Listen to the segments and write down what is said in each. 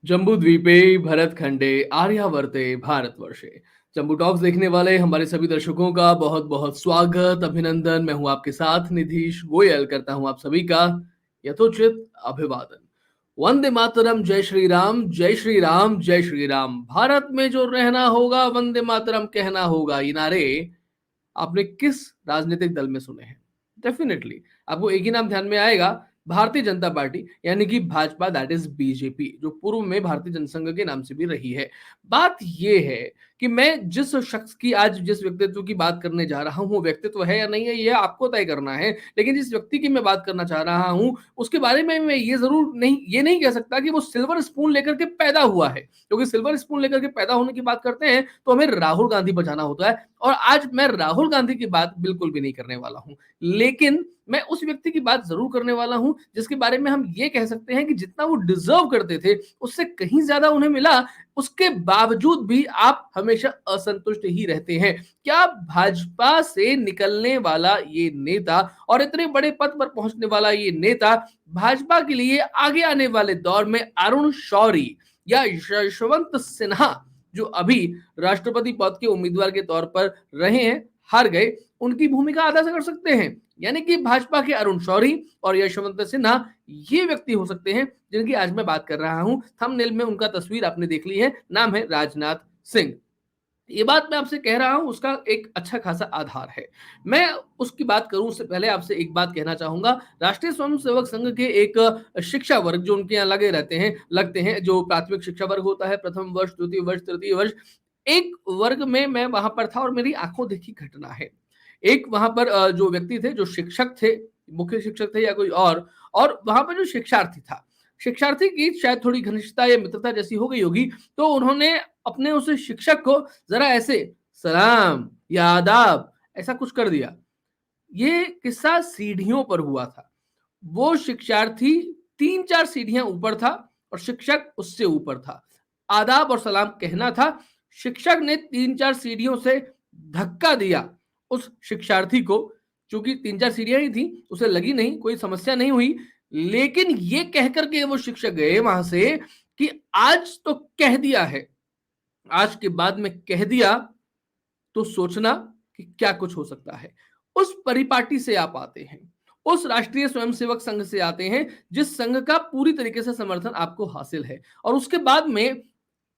जम्बूद्वीपे भरतखंडे आर्यावर्ते भारतवर्षे। जम्बू टॉक्स देखने वाले हमारे सभी दर्शकों का बहुत बहुत स्वागत, अभिनंदन। मैं हूं आपके साथ निधीश गोयल, करता हूं आप सभी का यथोचित अभिवादन। वंदे मातरम, जय श्री राम, जय श्री राम, जय श्री राम। भारत में जो रहना होगा वंदे मातरम कहना होगा, ये नारे आपने किस राजनीतिक दल में सुने हैं? डेफिनेटली आपको एक ही नाम ध्यान में आएगा, भारतीय जनता पार्टी यानी कि भाजपा, दैट इज बीजेपी, जो पूर्व में भारतीय जनसंघ के नाम से भी रही है। बात यह है कि मैं जिस शख्स की, आज जिस व्यक्तित्व की बात करने जा रहा हूं, व्यक्तित्व है या नहीं है यह आपको तय करना है, लेकिन जिस व्यक्ति की मैं बात करना चाह रहा हूं उसके बारे में मैं ये नहीं कह सकता कि वो सिल्वर स्पून लेकर के पैदा हुआ है, क्योंकि सिल्वर स्पून लेकर के पैदा होने की बात करते हैं तो हमें राहुल गांधी बचाना होता है। और आज मैं राहुल गांधी की बात बिल्कुल भी नहीं करने वाला हूं, लेकिन मैं उस व्यक्ति की बात जरूर करने वाला हूं जिसके बारे में हम ये कह सकते हैं कि जितना वो डिजर्व करते थे उससे कहीं ज्यादा उन्हें मिला, उसके बावजूद भी आप हमेशा असंतुष्ट ही रहते हैं। क्या भाजपा से निकलने वाला ये नेता और इतने बड़े पद पर पहुंचने वाला ये नेता भाजपा के लिए आगे आने वाले दौर में अरुण शौरी या यशवंत सिन्हा, जो अभी राष्ट्रपति पद के उम्मीदवार के तौर पर रहे हैं, हार गए, उनकी भूमिका अदा कर सकते हैं? यानी कि भाजपा के अरुण शौरी और यशवंत सिन्हा ये व्यक्ति हो सकते हैं जिनकी आज मैं बात कर रहा हूं। थंबनेल में उनका तस्वीर आपने देख ली है, नाम है राजनाथ सिंह। ये बात मैं आपसे कह रहा हूं, उसका एक अच्छा खासा आधार है। मैं उसकी बात करूं उससे पहले आपसे एक बात कहना चाहूंगा। राष्ट्रीय स्वयंसेवक संघ के एक शिक्षा वर्ग जो उनके यहाँ लगे रहते हैं, लगते हैं, जो प्राथमिक शिक्षा वर्ग होता है, प्रथम वर्ष, द्वितीय वर्ष, तृतीय वर्ष, एक वर्ग में मैं वहां पर था और मेरी आंखों देखी घटना है। एक वहां पर जो व्यक्ति थे, जो शिक्षक थे, मुख्य शिक्षक थे या कोई और वहां पर जो शिक्षार्थी था, शिक्षार्थी की शायद थोड़ी घनिष्ठता या मित्रता जैसी हो गई होगी, तो उन्होंने अपने उस शिक्षक को जरा ऐसे सलाम या आदाब ऐसा कुछ कर दिया। ये किस्सा सीढ़ियों पर हुआ था। वो शिक्षार्थी 3-4 सीढ़ियां ऊपर था और शिक्षक उससे ऊपर था। आदाब और सलाम कहना था, शिक्षक ने 3-4 सीढ़ियों से धक्का दिया उस शिक्षार्थी को। चूंकि 3-4 सीढ़ियां ही थी, उसे लगी नहीं, कोई समस्या नहीं हुई, लेकिन ये कहकर के वो शिक्षक गए वहां से कि आज तो कह दिया है, आज के बाद में कह दिया तो सोचना कि क्या कुछ हो सकता है। उस परिपाटी से आप आते हैं, उस राष्ट्रीय स्वयंसेवक संघ से आते हैं जिस संघ का पूरी तरीके से समर्थन आपको हासिल है, और उसके बाद में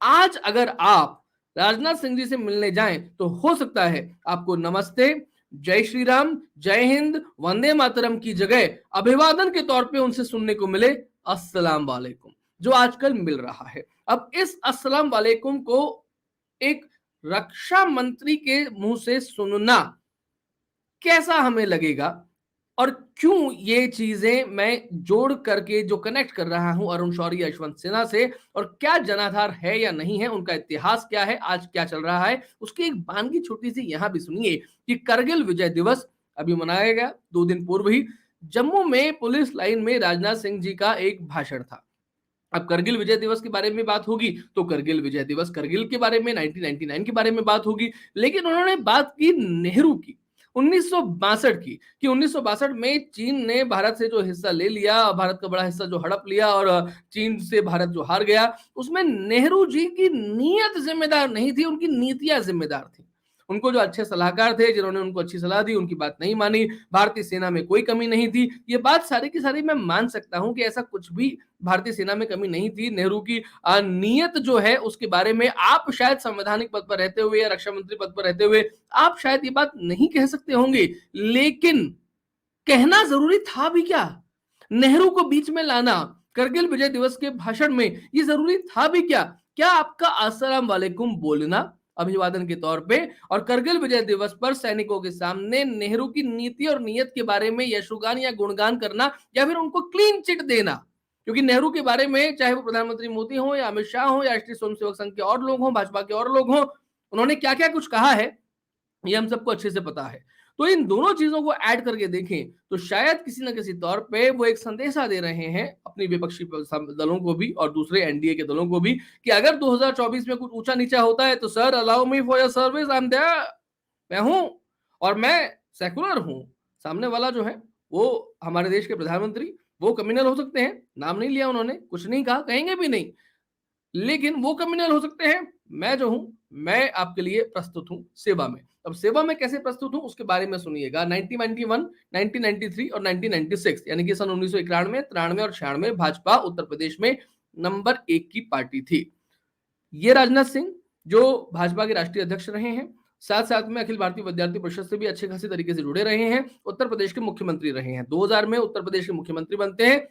आज अगर आप राजनाथ सिंह जी से मिलने जाएं तो हो सकता है आपको नमस्ते, जय श्री राम, जय हिंद, वंदे मातरम की जगह अभिवादन के तौर पे उनसे सुनने को मिले अस्सलाम वालेकुम, जो आजकल मिल रहा है। अब इस अस्सलाम वालेकुम को एक रक्षा मंत्री के मुंह से सुनना कैसा हमें लगेगा, और क्यों ये चीजें मैं जोड़ करके जो कनेक्ट कर रहा हूं अरुण शौरी, यशवंत सिन्हा से, और क्या जनाधार है या नहीं है, उनका इतिहास क्या है, आज क्या चल रहा है, उसकी एक बानगी छोटी सी यहां भी सुनिए कि करगिल विजय दिवस अभी मनाया गया 2 दिन पूर्व ही। जम्मू में पुलिस लाइन में राजनाथ सिंह जी का एक भाषण था। अब करगिल विजय दिवस के बारे में बात होगी तो करगिल विजय दिवस, करगिल के बारे में, 1999 के बारे में बात होगी, लेकिन उन्होंने बात की नेहरू की, 1962 की, कि 1962 में चीन ने भारत से जो हिस्सा ले लिया, भारत का बड़ा हिस्सा जो हड़प लिया और चीन से भारत जो हार गया, उसमें नेहरू जी की नीयत जिम्मेदार नहीं थी, उनकी नीतियां जिम्मेदार थी। उनको जो अच्छे सलाहकार थे जिन्होंने उनको अच्छी सलाह दी, उनकी बात नहीं मानी। भारतीय सेना में कोई कमी नहीं थी, ये बात सारी की सारी मैं मान सकता हूं कि ऐसा कुछ भी भारतीय सेना में कमी नहीं थी। नेहरू की नीयत जो है उसके बारे में आप शायद संवैधानिक पद पर रहते हुए या रक्षा मंत्री पद पर रहते हुए आप शायद ये बात नहीं कह सकते होंगे, लेकिन कहना जरूरी था भी क्या? नेहरू को बीच में लाना करगिल विजय दिवस के भाषण में, ये जरूरी था भी क्या? क्या आपका अस्सलाम वालेकुम बोलना अभिवादन के तौर पे और करगिल विजय दिवस पर सैनिकों के सामने नेहरू की नीति और नीयत के बारे में यशोगान या गुणगान करना, या फिर उनको क्लीन चिट देना? क्योंकि नेहरू के बारे में चाहे वो प्रधानमंत्री मोदी हो या अमित शाह हो या राष्ट्रीय स्वयंसेवक संघ के और लोग हों, भाजपा के और लोग हों, उन्होंने क्या क्या कुछ कहा है ये हम सबको अच्छे से पता है। तो इन दोनों चीजों को ऐड करके देखें तो शायद किसी ना किसी तौर पे वो एक संदेशा दे रहे हैं अपनी विपक्षी दलों को भी और दूसरे एनडीए के दलों को भी कि अगर 2024 में कुछ ऊंचा नीचा होता है तो sir allow me for your service, I am there, मैं हूं और मैं सेकुलर हूं। सामने वाला जो है वो हमारे देश के प्रधानमंत्री, वो कम्युनल हो सकते हैं, नाम नहीं लिया उन्होंने, कुछ नहीं कहा, कहेंगे भी नहीं, लेकिन वो कम्युनल हो सकते हैं, मैं जो हूं मैं आपके लिए प्रस्तुत हूं सेवा में। अब सेवा में कैसे प्रस्तुत हूं उसके बारे में सुनिएगा। 1991, 1993 और 1996 यानी कि सन 1991, 93 और 96 भाजपा उत्तर प्रदेश में नंबर 1 की पार्टी थी। ये राजनाथ सिंह जो भाजपा के राष्ट्रीय अध्यक्ष रहे हैं, साथ साथ में अखिल भारतीय विद्यार्थी परिषद से भी अच्छे खासे तरीके से जुड़े रहे हैं, उत्तर प्रदेश के मुख्यमंत्री रहे हैं। 2000 में उत्तर प्रदेश के मुख्यमंत्री बनते हैं।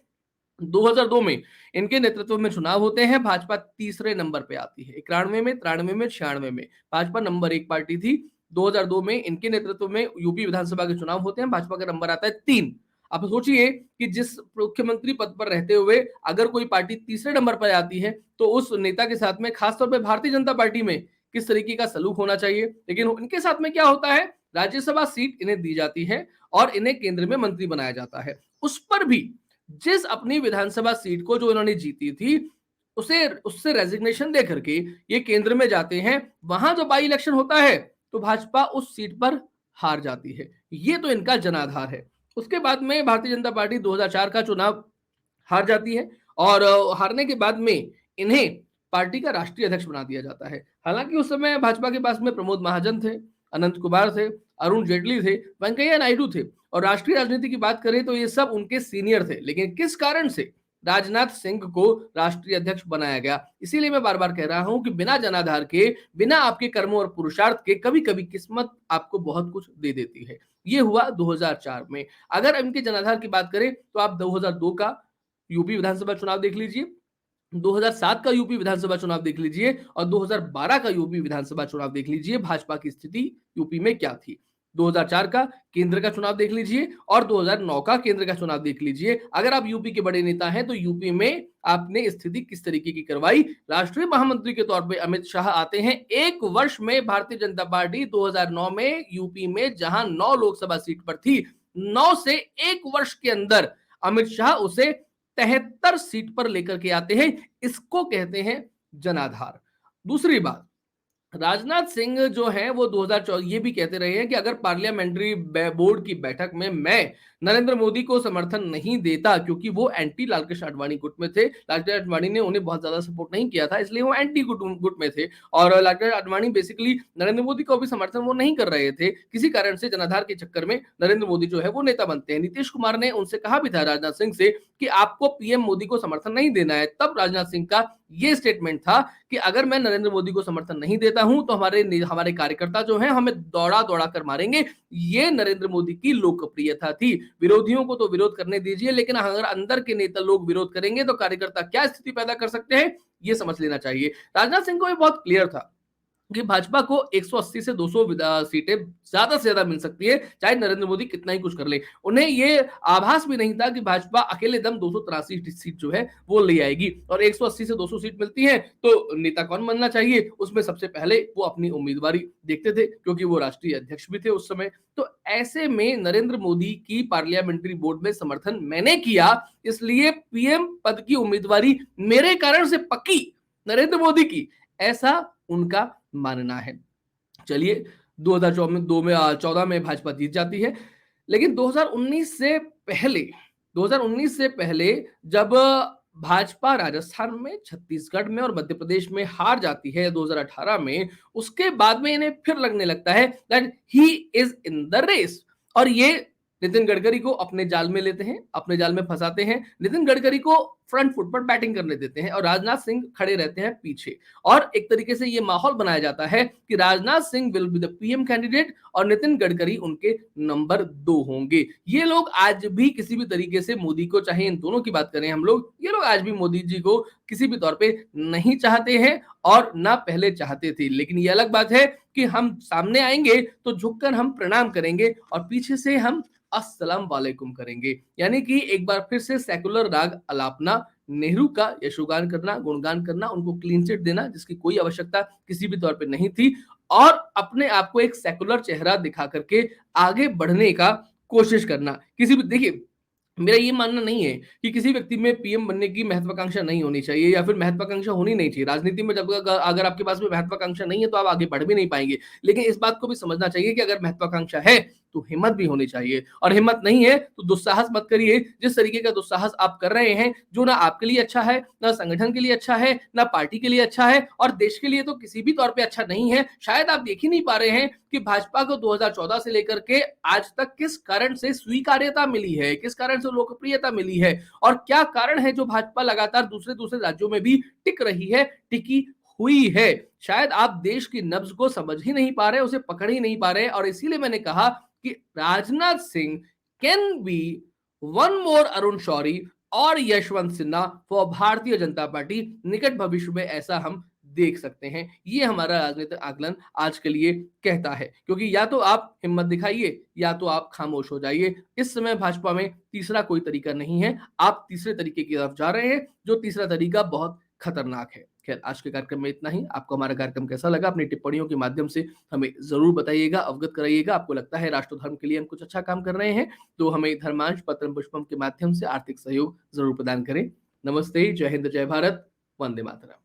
2002 में इनके नेतृत्व में चुनाव होते हैं, भाजपा तीसरे नंबर पे आती है। 91 में, 93 में, 96 में भाजपा नंबर 1 पार्टी थी। 2002 में इनके नेतृत्व में यूपी विधानसभा के चुनाव होते हैं, भाजपा का नंबर आता है 3। आप सोचिए कि जिस मुख्यमंत्री पद पर रहते हुए अगर कोई पार्टी तीसरे नंबर पर आती है तो उस नेता के साथ में खासतौर पर भारतीय जनता पार्टी में किस तरीके का सलूक होना चाहिए। लेकिन इनके साथ में क्या होता है, राज्यसभा सीट इन्हें दी जाती है और इन्हें केंद्र में मंत्री बनाया जाता है। उस पर भी जिस अपनी विधानसभा सीट को जो इन्होंने जीती थी उसे उससे रेजिग्नेशन दे करके ये केंद्र में जाते हैं। वहां जो बाई इलेक्शन होता है तो भाजपा उस सीट पर हार जाती है। ये तो इनका जनाधार है। उसके बाद में भारतीय जनता पार्टी 2004 का चुनाव हार जाती है और हारने के बाद में इन्हें पार्टी का राष्ट्रीय अध्यक्ष बना दिया जाता है। हालांकि उस समय भाजपा के पास में प्रमोद महाजन थे, अनंत कुमार थे, अरुण जेटली थे, वेंकैया नायडू थे और राष्ट्रीय राजनीति की बात करें तो ये सब उनके सीनियर थे। लेकिन किस कारण से राजनाथ सिंह को राष्ट्रीय अध्यक्ष बनाया गया, इसीलिए मैं बार बार कह रहा हूं कि बिना जनाधार के, बिना आपके कर्मों और पुरुषार्थ के कभी कभी किस्मत आपको बहुत कुछ दे देती है। ये हुआ 2004 में। अगर इनके जनाधार की बात करें तो आप 2002 का यूपी विधानसभा चुनाव देख लीजिए, 2007 का यूपी विधानसभा चुनाव देख लीजिए और 2012 का यूपी विधानसभा चुनाव देख लीजिए, भाजपा की स्थिति यूपी में क्या थी। 2004 का केंद्र का चुनाव देख लीजिए और 2009 का केंद्र का चुनाव देख लीजिए। अगर आप यूपी के बड़े नेता हैं तो यूपी में आपने स्थिति किस तरीके की करवाई। राष्ट्रीय महामंत्री के तौर पे अमित शाह आते हैं। एक वर्ष में भारतीय जनता पार्टी 2009 में यूपी में जहां 9 लोकसभा सीट पर थी, 9 से एक वर्ष के अंदर अमित शाह उसे 73 सीट पर लेकर के आते हैं। इसको कहते हैं जनाधार। दूसरी बात, राजनाथ सिंह जो है वो 2014 ये भी कहते रहे हैं कि अगर पार्लियामेंट्री बोर्ड की बैठक में मैं नरेंद्र मोदी को समर्थन नहीं देता, क्योंकि वो एंटी लालकृष्ण आडवाणी गुट में थे, लालकृष्ण आडवाणी ने उन्हें बहुत ज्यादा सपोर्ट नहीं किया था, इसलिए वो एंटी गुट में थे और लालकृष्ण आडवाणी बेसिकली नरेंद्र मोदी को भी समर्थन वो नहीं कर रहे थे। किसी कारण से जनाधार के चक्कर में नरेंद्र मोदी जो है वो नेता बनते हैं। नीतीश कुमार ने उनसे कहा भी था राजनाथ सिंह से कि आपको पीएम मोदी को समर्थन नहीं देना है। तब राजनाथ सिंह का ये स्टेटमेंट था कि अगर मैं नरेंद्र मोदी को समर्थन नहीं देता हूं तो हमारे कार्यकर्ता जो हैं हमें दौड़ा दौड़ा कर मारेंगे। ये नरेंद्र मोदी की लोकप्रियता थी। विरोधियों को तो विरोध करने दीजिए, लेकिन अगर अंदर के नेता लोग विरोध करेंगे तो कार्यकर्ता क्या स्थिति पैदा कर सकते हैं, ये समझ लेना चाहिए। राजनाथ सिंह को ये बहुत क्लियर था कि भाजपा को 180 से 200 सीटें ज्यादा से ज्यादा मिल सकती है, चाहे नरेंद्र मोदी कितना ही कुछ कर ले। उन्हें ये आभास भी नहीं था कि भाजपा अकेले दम 283 सीट जो है वो ले आएगी और 180 से 200 सीट मिलती है तो नेता कौन बनना चाहिए, उसमें सबसे पहले वो अपनी उम्मीदवारी देखते थे, क्योंकि वो राष्ट्रीय अध्यक्ष भी थे उस समय। तो ऐसे में नरेंद्र मोदी की पार्लियामेंट्री बोर्ड में समर्थन मैंने किया, इसलिए पीएम पद की उम्मीदवारी मेरे कारण से पक्की नरेंद्र मोदी की, ऐसा उनका मानना है। चलिए 2014 में भाजपा जीत जाती है, लेकिन 2019 से पहले जब भाजपा राजस्थान में, छत्तीसगढ़ में और मध्य प्रदेश में हार जाती है 2018 में, उसके बाद में इन्हें फिर लगने लगता है that he is in the race और ये नितिन गडकरी को अपने जाल में लेते हैं, अपने जाल में फंसाते हैं। नितिन गडकरी को फ्रंट फुट पर बैटिंग करने देते हैं और राजनाथ सिंह खड़े रहते हैं पीछे और एक तरीके से ये माहौल बनाया जाता है कि Rajnath Singh will be the PM candidate और नितिन गडकरी उनके नंबर 2 होंगे। ये लोग आज भी किसी भी तरीके से मोदी को, चाहे इन दोनों की बात करें हम लोग, ये लोग आज भी मोदी जी को किसी भी तौर पे नहीं चाहते हैं और ना पहले चाहते थे। लेकिन ये अलग बात है कि हम सामने आएंगे तो झुककर हम प्रणाम करेंगे और पीछे से हम अस्सलाम वालेकुम करेंगे। यानी कि एक बार फिर से सेकुलर राग अलापना, नेहरू का यशोगान करना, गुणगान करना, उनको क्लीन चिट देना जिसकी कोई आवश्यकता किसी भी तौर पे नहीं थी और अपने आप को एक सेकुलर चेहरा दिखा करके आगे बढ़ने का कोशिश करना। किसी भी, देखिए मेरा ये मानना नहीं है कि किसी व्यक्ति में पीएम बनने की महत्वाकांक्षा नहीं होनी चाहिए या फिर महत्वाकांक्षा होनी नहीं चाहिए। राजनीति में जब अगर आपके पास में महत्वाकांक्षा नहीं है तो आप आगे बढ़ भी नहीं पाएंगे। लेकिन इस बात को भी समझना चाहिए कि अगर महत्वाकांक्षा है तो हिम्मत भी होनी चाहिए, और हिम्मत नहीं है तो दुस्साहस मत करिए। जिस तरीके का दुस्साहस आप कर रहे हैं, जो ना आपके लिए अच्छा है, ना संगठन के लिए अच्छा है, ना पार्टी के लिए अच्छा है, और देश के लिए तो किसी भी तौर पे अच्छा नहीं है। शायद आप देख ही नहीं पा रहे हैं कि भाजपा को 2014 से लेकर के आज तक किस कारण से स्वीकार्यता मिली है, किस कारण से लोकप्रियता मिली है, और क्या कारण है जो भाजपा लगातार दूसरे दूसरे राज्यों में भी टिक रही है, टिकी हुई है। शायद आप देश की नब्ज को समझ ही नहीं पा रहे, उसे पकड़ ही नहीं पा रहे, और इसीलिए मैंने कहा कि Rajnath Singh can be one more Arun Shourie और यशवंत सिन्हा फॉर भारतीय जनता पार्टी। निकट भविष्य में ऐसा हम देख सकते हैं। ये हमारा राजनीतिक आकलन आज के लिए कहता है, क्योंकि या तो आप हिम्मत दिखाइए या तो आप खामोश हो जाइए। इस समय भाजपा में तीसरा कोई तरीका नहीं है। आप तीसरे तरीके की तरफ जा रहे हैं, जो तीसरा तरीका बहुत खतरनाक है। खैर, आज के कार्यक्रम में इतना ही। आपको हमारा कार्यक्रम कैसा लगा, अपनी टिप्पणियों के माध्यम से हमें जरूर बताइएगा, अवगत कराइएगा। आपको लगता है राष्ट्र धर्म के लिए हम कुछ अच्छा काम कर रहे हैं, तो हमें धर्मांश पत्रम पुष्पम के माध्यम से आर्थिक सहयोग जरूर प्रदान करें। नमस्ते, जय हिंद, जय भारत, वंदे मातरम।